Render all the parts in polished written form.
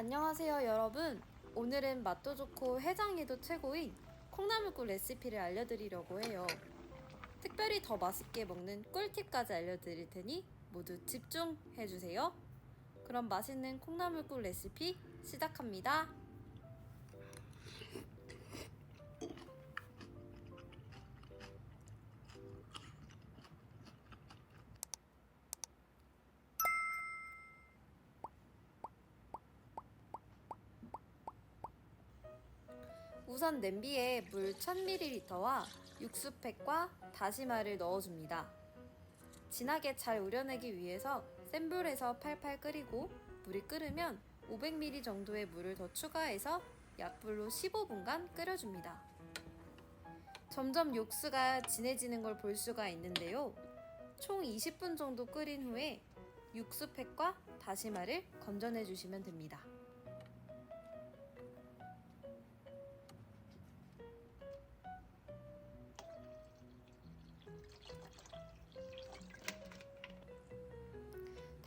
안녕하세요 여러분. 오늘은 맛도 좋고 해장에도 최고인 콩나물국 레시피를 알려드리려고 해요. 특별히 더 맛있게 먹는 꿀팁까지 알려드릴 테니 모두 집중해주세요. 그럼 맛있는 콩나물국 레시피 시작합니다. 우선 냄비에 물 1000ml와 육수팩과 다시마를 넣어줍니다. 진하게 잘 우려내기 위해서 센 불에서 팔팔 끓이고 물이 끓으면 500ml 정도의 물을 더 추가해서 약불로 15분간 끓여줍니다. 점점 육수가 진해지는 걸 볼 수가 있는데요. 총 20분 정도 끓인 후에 육수팩과 다시마를 건져내 주시면 됩니다.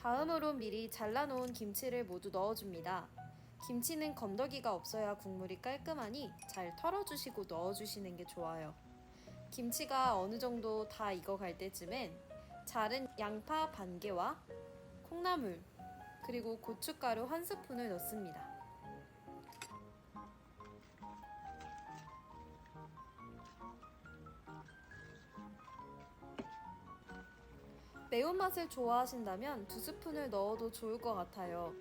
다음으로 미리 잘라놓은 김치를 모두 넣어줍니다. 김치는 건더기가 없어야 국물이 깔끔하니 잘 털어주시고 넣어주시는 게 좋아요. 김치가 어느 정도 다 익어갈 때쯤엔 자른 양파 반 개와 콩나물 그리고 고춧가루 1스푼을 넣습니다. 매운맛을 좋아하신다면 2스푼을 넣어도 좋을 것 같아요.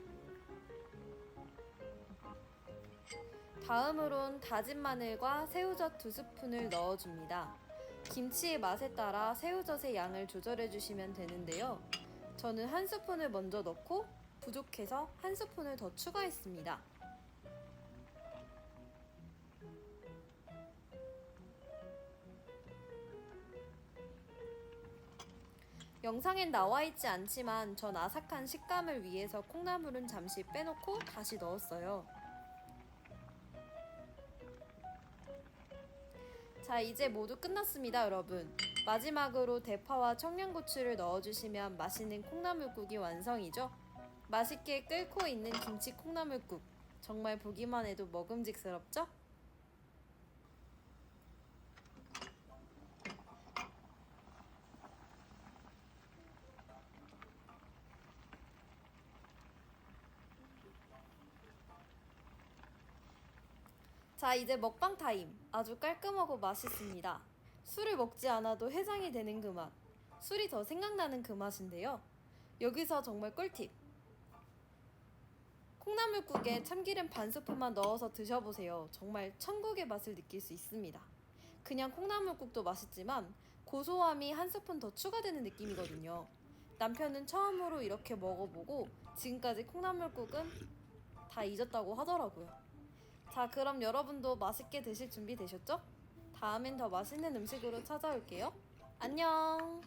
다음으론 다진 마늘과 새우젓 2스푼을 넣어줍니다. 김치의 맛에 따라 새우젓의 양을 조절해 주시면 되는데요. 저는 1스푼을 먼저 넣고 부족해서 1스푼을 더 추가했습니다. 영상엔 나와있지 않지만 전 아삭한 식감을 위해서 콩나물은 잠시 빼놓고 다시 넣었어요. 자, 이제 모두 끝났습니다 여러분. 마지막으로 대파와 청양고추를 넣어주시면 맛있는 콩나물국이 완성이죠. 맛있게 끓고 있는 김치 콩나물국, 정말 보기만 해도 먹음직스럽죠? 자, 이제 먹방 타임. 아주 깔끔하고 맛있습니다. 술을 먹지 않아도 해장이 되는 그 맛, 술이 더 생각나는 그 맛인데요. 여기서 정말 꿀팁. 콩나물국에 참기름 반 스푼만 넣어서 드셔보세요. 정말 천국의 맛을 느낄 수 있습니다. 그냥 콩나물국도 맛있지만 고소함이 1스푼 더 추가되는 느낌이거든요. 남편은 처음으로 이렇게 먹어보고 지금까지 콩나물국은 다 잊었다고 하더라고요. 자, 그럼 여러분도 맛있게 드실 준비 되셨죠? 다음엔 더 맛있는 음식으로 찾아올게요. 안녕!